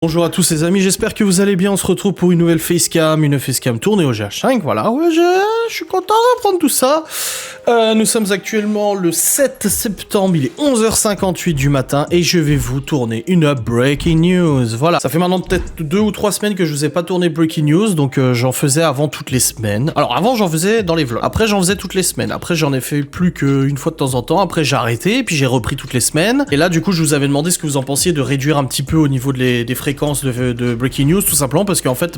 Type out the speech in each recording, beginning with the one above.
Bonjour à tous les amis, j'espère que vous allez bien, on se retrouve pour une nouvelle facecam, tournée au GH5, voilà, ouais, je suis content de reprendre tout ça. Nous sommes actuellement le 7 septembre, il est 11h58 du matin et je vais vous tourner une breaking news, voilà. Ça fait maintenant peut-être 2 ou 3 semaines que je vous ai pas tourné breaking news, donc j'en faisais avant toutes les semaines. Alors avant j'en faisais dans les vlogs, après j'en faisais toutes les semaines, après j'en ai fait plus qu'une fois de temps en temps, après j'ai arrêté, puis j'ai repris toutes les semaines. Et là du coup je vous avais demandé ce que vous en pensiez de réduire un petit peu au niveau des fréquences de breaking news, tout simplement parce qu'en fait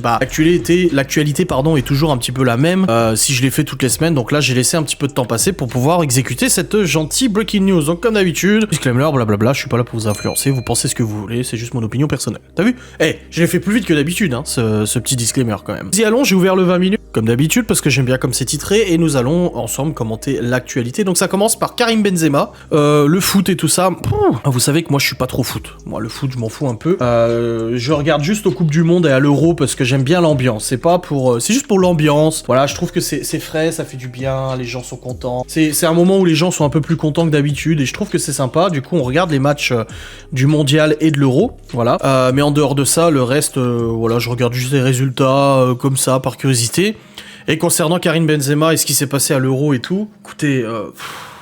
l'actualité est toujours un petit peu la même si je l'ai fait toutes les semaines, donc là j'ai laissé un petit peu de temps passer pour pouvoir exécuter cette gentille breaking news. Donc comme d'habitude, disclaimer, blablabla, je suis pas là pour vous influencer, vous pensez ce que vous voulez, c'est juste mon opinion personnelle. T'as vu? Je l'ai fait plus vite que d'habitude, hein, ce petit disclaimer quand même. Nous y allons, j'ai ouvert le 20 minutes, comme d'habitude, parce que j'aime bien comme c'est titré, et nous allons ensemble commenter l'actualité. Donc ça commence par Karim Benzema, le foot et tout ça. Vous savez que moi je suis pas trop foot. Moi le foot je m'en fous un peu. Je regarde juste aux Coupes du Monde et à l'Euro parce que j'aime bien l'ambiance. C'est juste pour l'ambiance. Voilà, je trouve que c'est frais, ça fait du bien, les gens sont contents. C'est un moment où les gens sont un peu plus contents que d'habitude et je trouve que c'est sympa. Du coup, on regarde les matchs du Mondial et de l'Euro, voilà. Mais en dehors de ça, le reste, voilà, je regarde juste les résultats comme ça, par curiosité. Et concernant Karim Benzema et ce qui s'est passé à l'Euro et tout, écoutez,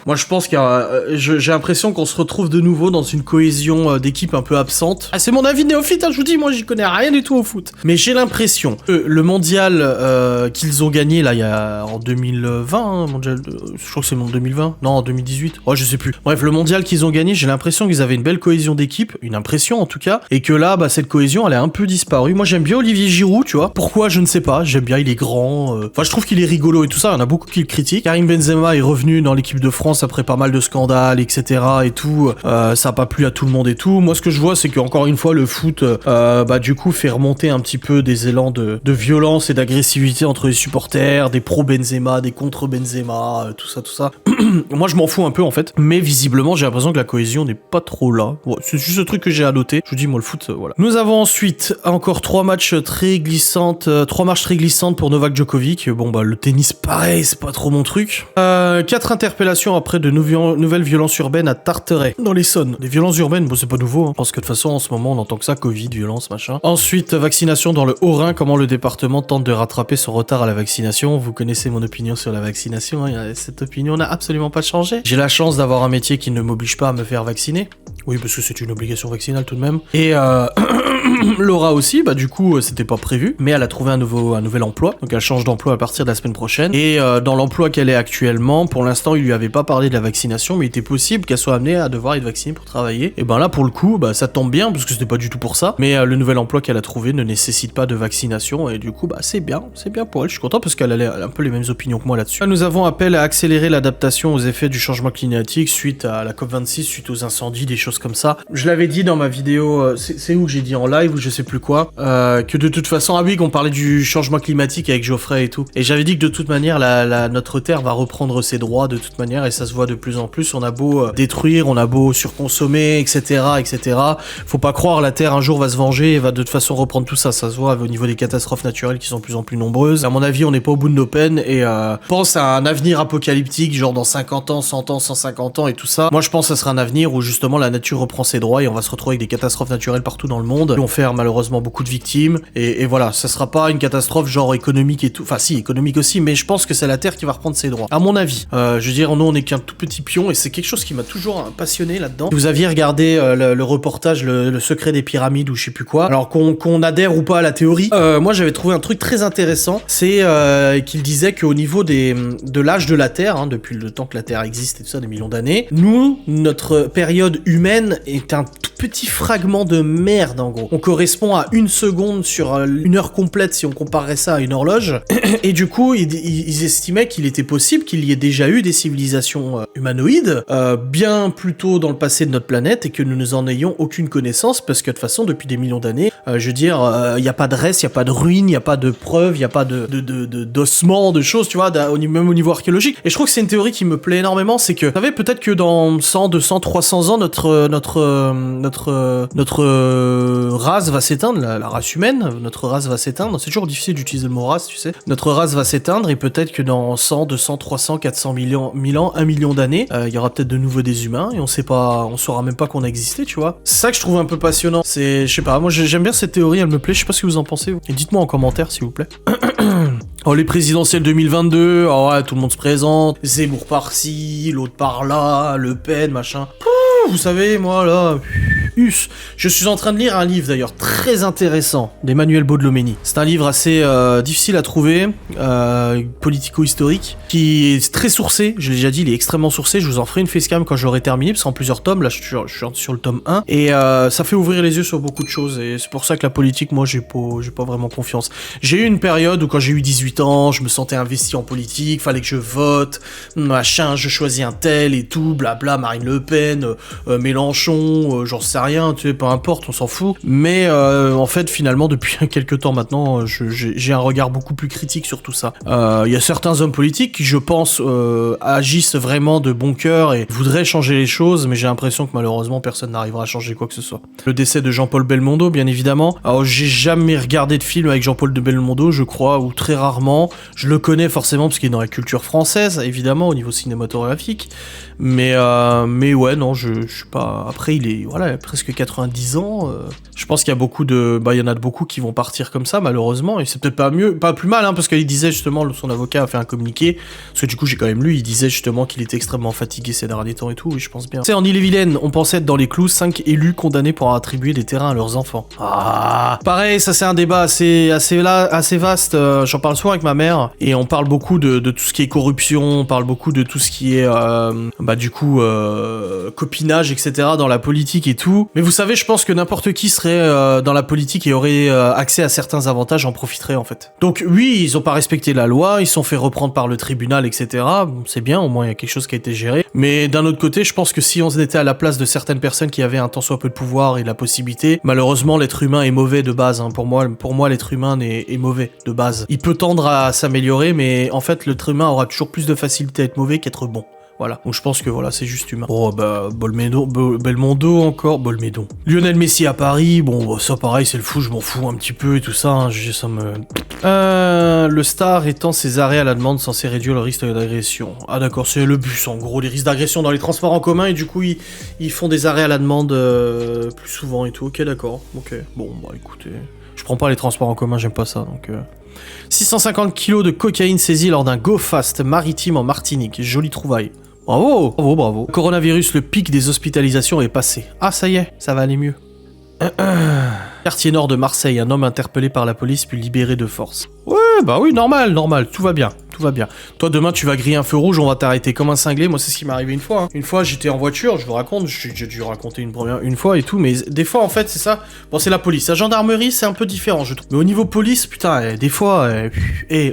moi je pense j'ai l'impression qu'on se retrouve de nouveau dans une cohésion d'équipe un peu absente. C'est mon avis néophyte, hein, je vous dis, moi j'y connais rien du tout au foot. Mais j'ai l'impression que le mondial qu'ils ont gagné là en 2020, hein, je crois que c'est en 2020, non en 2018, je sais plus. Bref, le mondial qu'ils ont gagné, j'ai l'impression qu'ils avaient une belle cohésion d'équipe, une impression en tout cas, et que là, cette cohésion elle est un peu disparue. Moi j'aime bien Olivier Giroud, tu vois. Pourquoi, je ne sais pas, j'aime bien, il est grand, enfin je trouve qu'il est rigolo et tout ça, il y en a beaucoup qui le critiquent. Karim Benzema est revenu dans l'équipe de France après pas mal de scandales, etc. et tout, ça a pas plu à tout le monde et tout. Moi, ce que je vois, c'est qu'encore une fois, le foot, du coup, fait remonter un petit peu des élans de violence et d'agressivité entre les supporters, des pro-Benzema, des contre-Benzema, tout ça. Moi, je m'en fous un peu, en fait. Mais visiblement, j'ai l'impression que la cohésion n'est pas trop là. Ouais, c'est juste ce truc que j'ai à noter. Je vous dis, moi, le foot, voilà. Nous avons ensuite encore 3 matchs très glissantes pour Novak Djokovic. Bon, le tennis, pareil, c'est pas trop mon truc. 4 interpellations après de nouvelles violences urbaines à Tarteret, dans l'Essonne. Des violences urbaines, c'est pas nouveau, hein. Je pense que de toute façon, en ce moment, on entend que ça, Covid, violence, machin. Ensuite, vaccination dans le Haut-Rhin, comment le département tente de rattraper son retard à la vaccination. Vous connaissez mon opinion sur la vaccination, hein. Cette opinion n'a absolument pas changé. J'ai la chance d'avoir un métier qui ne m'oblige pas à me faire vacciner. Oui, parce que c'est une obligation vaccinale tout de même. Et Laura aussi, du coup, c'était pas prévu, mais elle a trouvé un nouvel emploi, donc elle change d'emploi à partir de la semaine prochaine. Et dans l'emploi qu'elle est actuellement, pour l'instant, il lui avait pas parlé de la vaccination, mais il était possible qu'elle soit amenée à devoir être vaccinée pour travailler. Et là, pour le coup, ça tombe bien, parce que c'était pas du tout pour ça, mais le nouvel emploi qu'elle a trouvé ne nécessite pas de vaccination, et du coup, c'est bien pour elle, je suis content, parce qu'elle a un peu les mêmes opinions que moi là-dessus. Là, nous avons appel à accélérer l'adaptation aux effets du changement climatique suite à la COP26, suite aux incendies, des choses comme ça. Je l'avais dit dans ma vidéo, c'est où que j'ai dit en live, ou je sais plus quoi, que de toute façon, qu'on parlait du changement climatique avec Geoffrey et tout, et j'avais dit que de toute manière, notre Terre va reprendre ses droits de toute manière, et ça se voit de plus en plus. On a beau détruire, on a beau surconsommer, etc., faut pas croire, la Terre un jour va se venger et va de toute façon reprendre tout ça. Ça se voit au niveau des catastrophes naturelles qui sont de plus en plus nombreuses. À mon avis, on n'est pas au bout de nos peines, et pense à un avenir apocalyptique, genre dans 50 ans, 100 ans, 150 ans et tout ça. Moi, je pense que ça sera un avenir où justement la nature reprend ses droits et on va se retrouver avec des catastrophes naturelles partout dans le monde qui vont faire malheureusement beaucoup de victimes, et voilà, ça sera pas une catastrophe genre économique et tout, enfin si, économique aussi, mais je pense que c'est la Terre qui va reprendre ses droits, à mon avis. Je veux dire, nous on est qu'un tout petit pion, et c'est quelque chose qui m'a toujours passionné là-dedans. Vous aviez regardé le reportage le secret des pyramides ou je sais plus quoi, alors qu'on adhère ou pas à la théorie, moi j'avais trouvé un truc très intéressant, c'est qu'il disait qu'au niveau de l'âge de la Terre, hein, depuis le temps que la Terre existe et tout ça, des millions d'années, notre période humaine est un tout petit fragment de merde, en gros. On correspond à 1 seconde sur 1 heure complète si on comparerait ça à une horloge. Et du coup, ils estimaient qu'il était possible qu'il y ait déjà eu des civilisations humanoïdes bien plus tôt dans le passé de notre planète, et que nous n'en ayons aucune connaissance, parce que de toute façon, depuis des millions d'années, je veux dire, il n'y a pas de restes, il n'y a pas de ruines, il n'y a pas de preuves, il n'y a pas d'ossements, de choses, tu vois, même au niveau archéologique. Et je trouve que c'est une théorie qui me plaît énormément, c'est que, vous savez, peut-être que dans 100, 200, 300 ans, notre race va s'éteindre, la race humaine, notre race va s'éteindre. C'est toujours difficile d'utiliser le mot race, tu sais. Notre race va s'éteindre et peut-être que dans 100, 200, 300, 400 1000 ans, 1 million d'années, il y aura peut-être de nouveau des humains et on saura même pas qu'on a existé, tu vois. C'est ça que je trouve un peu passionnant. Je sais pas, moi j'aime bien cette théorie, elle me plaît. Je sais pas ce que vous en pensez. Et dites-moi en commentaire, s'il vous plaît. Oh, les présidentielles 2022, oh ouais, tout le monde se présente. Zemmour par-ci, l'autre par-là, Le Pen, machin. Vous savez, moi, là... Je suis en train de lire un livre, d'ailleurs, très intéressant, d'Emmanuel Baudelomeni. C'est un livre assez difficile à trouver, politico-historique, qui est très sourcé, je l'ai déjà dit, il est extrêmement sourcé. Je vous en ferai une facecam quand je l'aurai terminé, parce qu'en plusieurs tomes, là, je suis sur le tome 1, et ça fait ouvrir les yeux sur beaucoup de choses, et c'est pour ça que la politique, moi, j'ai pas vraiment confiance. J'ai eu une période où, quand j'ai eu 18 ans, je me sentais investi en politique, fallait que je vote, machin, je choisis un tel et tout, blabla, Marine Le Pen, Mélenchon, j'en sais rien, tu sais, peu importe, on s'en fout. Mais en fait, finalement, depuis quelques temps maintenant, j'ai un regard beaucoup plus critique sur tout ça. Il y a certains hommes politiques qui, je pense, agissent vraiment de bon cœur et voudraient changer les choses, mais j'ai l'impression que malheureusement, personne n'arrivera à changer quoi que ce soit. Le décès de Jean-Paul Belmondo, bien évidemment. Alors, j'ai jamais regardé de film avec Jean-Paul de Belmondo, je crois, ou très rarement. Je le connais forcément parce qu'il est dans la culture française, évidemment, au niveau cinématographique. Mais ouais, non, je suis pas... Après, il est, voilà, presque 90 ans. Je pense qu'il y a beaucoup de... Bah, il y en a beaucoup qui vont partir comme ça, malheureusement. Et c'est peut-être pas plus mal, hein, parce qu'il disait justement, son avocat a fait un communiqué. Parce que du coup, j'ai quand même lu, il disait justement qu'il était extrêmement fatigué ces derniers temps et tout, et je pense bien. Tu sais, en Ille-et-Vilaine, on pensait être dans les clous, 5 élus condamnés pour attribuer des terrains à leurs enfants. Ah, pareil, ça c'est un débat assez vaste. J'en parle souvent avec ma mère, et on parle beaucoup de tout ce qui est corruption, on parle beaucoup de tout ce qui est, du coup, copinage, etc. dans la politique et tout. Mais vous savez, je pense que n'importe qui serait dans la politique et aurait accès à certains avantages, en profiterait en fait. Donc oui, ils ont pas respecté la loi, ils se sont fait reprendre par le tribunal, etc. C'est bien, au moins il y a quelque chose qui a été géré. Mais d'un autre côté, je pense que si on était à la place de certaines personnes qui avaient un tant soit peu de pouvoir et de la possibilité, malheureusement l'être humain est mauvais de base. Hein. Pour moi, l'être humain est mauvais de base. Il peut tendre à s'améliorer, mais en fait, l'être humain aura toujours plus de facilité à être mauvais qu'être bon. Voilà, donc je pense que voilà, c'est juste humain. Oh bah, Belmondo encore, Bolmédon. Lionel Messi à Paris, bon, ça pareil, c'est le fou, je m'en fous un petit peu et tout ça, hein, ça me... le star étend ses arrêts à la demande censé réduire le risque d'agression. Ah d'accord, c'est le bus en gros, les risques d'agression dans les transports en commun, et du coup, ils font des arrêts à la demande plus souvent et tout, ok d'accord, ok. Bon, bah écoutez, je prends pas les transports en commun, j'aime pas ça, donc... 650 kilos de cocaïne saisie lors d'un go-fast maritime en Martinique, jolie trouvaille. Bravo, bravo, bravo. Coronavirus, le pic des hospitalisations est passé. Ah, ça y est, ça va aller mieux. Quartier nord de Marseille, un homme interpellé par la police puis libéré de force. Ouais, bah oui, normal, tout va bien, tout va bien. Toi, demain, tu vas griller un feu rouge, on va t'arrêter comme un cinglé. Moi, c'est ce qui m'est arrivé une fois. Hein. Une fois, j'étais en voiture, je vous raconte, j'ai dû raconter une fois et tout, mais des fois, en fait, c'est ça. Bon, c'est la police. La gendarmerie, c'est un peu différent, je trouve. Mais au niveau police, putain, des fois, et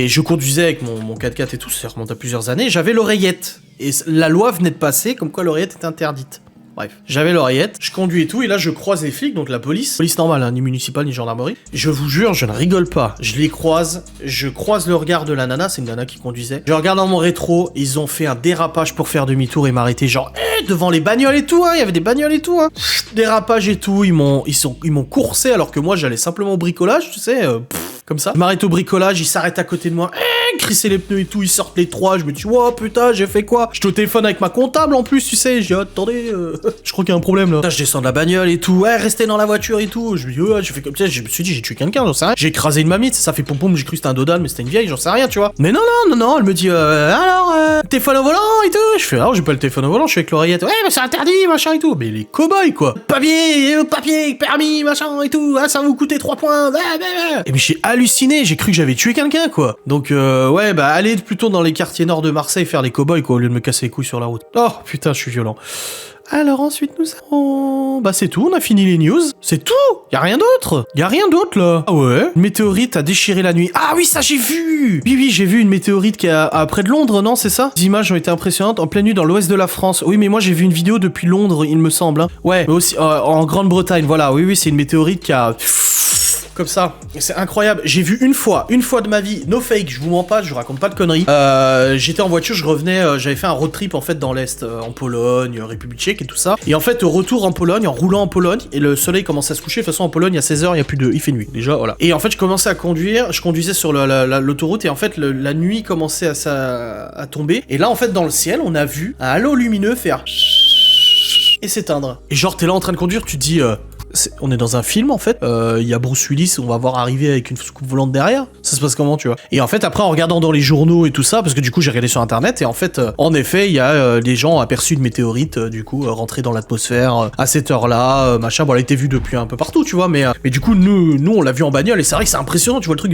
je conduisais avec mon 4x4 et tout, ça remonte à plusieurs années, j'avais l'oreillette. Et la loi venait de passer, comme quoi l'oreillette est interdite. Bref, j'avais l'oreillette, je conduis et tout, et là je croise les flics, donc la police normale, hein, ni municipale, ni gendarmerie. Je vous jure, je ne rigole pas. Je les croise, je croise le regard de la nana, c'est une nana qui conduisait. Je regarde dans mon rétro, ils ont fait un dérapage pour faire demi-tour et m'arrêter, genre, devant les bagnoles et tout, hein, il y avait des bagnoles et tout, hein. Dérapage et tout, ils m'ont coursé alors que moi j'allais simplement au bricolage, tu sais, comme ça. Ils m'arrêtent au bricolage, ils s'arrêtent à côté de moi, crisser les pneus et tout, ils sortent les trois, je me dis, oh putain, j'ai fait quoi? J'étais au téléphone avec ma comptable en plus, tu sais, j'ai dit, attendez, je crois qu'il y a un problème là. Là, je descends de la bagnole et tout, restez dans la voiture et tout. Je me dis, ouais, je fais comme ça, je me suis dit, j'ai tué quelqu'un, j'en sais rien. J'ai écrasé une mamite, ça fait pom pom, j'ai cru que c'était un dodan, mais c'était une vieille, j'en sais rien, tu vois. Mais non, elle me dit, téléphone au volant et tout. Je fais, alors, j'ai pas le téléphone au volant, je suis avec l'oreillette, ouais, mais c'est interdit, machin et tout. Mais les cow-boys, quoi. Papier, permis, machin et tout, ça va vous coûter 3 points, Et mais j'ai halluciné, j'ai cru que j'avais tué quelqu'un, quoi. Donc, ouais, bah, allez plutôt dans les quartiers nord de Marseille faire les cow-boys, quoi, au lieu de me casser les couilles sur la route. Oh, putain, je suis violent. Alors ensuite nous avons... Bah c'est tout, on a fini les news. C'est tout. Y'a rien d'autre là. Ah ouais. Une météorite a déchiré la nuit. Ah oui, ça j'ai vu. Oui, j'ai vu une météorite qui est près de Londres, non, c'est ça? Les images ont été impressionnantes, en pleine nuit dans l'ouest de la France. Oui, mais moi j'ai vu une vidéo depuis Londres, il me semble. Hein. Ouais, mais aussi en Grande-Bretagne, voilà. Oui, c'est une météorite qui a... comme ça. C'est incroyable. J'ai vu une fois de ma vie, no fake, je vous mens pas, je vous raconte pas de conneries. J'étais en voiture, je revenais, j'avais fait un road trip en fait dans l'Est, en Pologne, République tchèque et tout ça. Et en fait, au retour en Pologne, en roulant en Pologne, et le soleil commence à se coucher. De toute façon, en Pologne, à 16h, il fait nuit. Déjà, voilà. Et en fait, je commençais à conduire, je conduisais sur l'autoroute, et en fait, la nuit commençait à tomber. Et là, en fait, dans le ciel, on a vu un halo lumineux faire et s'éteindre. Et genre, t'es là en train de conduire, tu te dis, on est dans un film en fait, il y a Bruce Willis, on va voir arriver avec une soucoupe volante derrière, ça se passe comment, tu vois? Et en fait, après, en regardant dans les journaux et tout ça, parce que du coup j'ai regardé sur internet, et en fait, en effet, il y a des gens ont aperçu une météorite, du coup, rentrer dans l'atmosphère à cette heure-là, machin, bon, elle a été vue depuis un peu partout, tu vois, mais du coup, nous on l'a vu en bagnole, et c'est vrai que c'est impressionnant, tu vois le truc.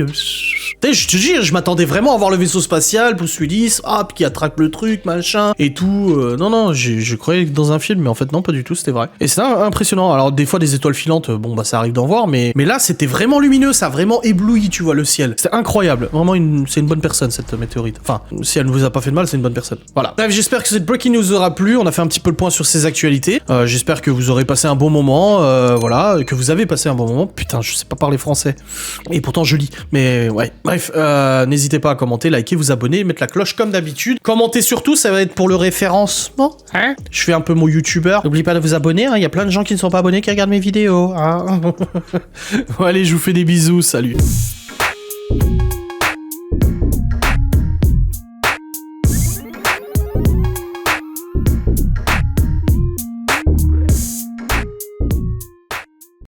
Je te dis, je m'attendais vraiment à voir le vaisseau spatial, Bruce Willis, hop, qui attrape le truc, machin, et tout. Non, je croyais dans un film, mais en fait, non, pas du tout, c'était vrai. Et c'est impressionnant. Alors, des fois, des étoiles filantes, bon, bah, ça arrive d'en voir, mais là, c'était vraiment lumineux, ça a vraiment ébloui, tu vois, le ciel. C'était incroyable. Vraiment, c'est une bonne personne, cette météorite. Enfin, si elle ne vous a pas fait de mal, c'est une bonne personne. Voilà. Bref, j'espère que cette breaking news vous aura plu. On a fait un petit peu le point sur ces actualités. J'espère que vous aurez passé un bon moment, voilà, que vous avez passé un bon moment. Putain, je sais pas parler français. Et pourtant, je lis. Mais, ouais. Bref, n'hésitez pas à commenter, liker, vous abonner, mettre la cloche comme d'habitude. Commentez surtout, ça va être pour le référencement. Hein, je fais un peu mon youtubeur. N'oubliez pas de vous abonner, hein. Il y a plein de gens qui ne sont pas abonnés qui regardent mes vidéos. Hein. Bon, allez, je vous fais des bisous, salut.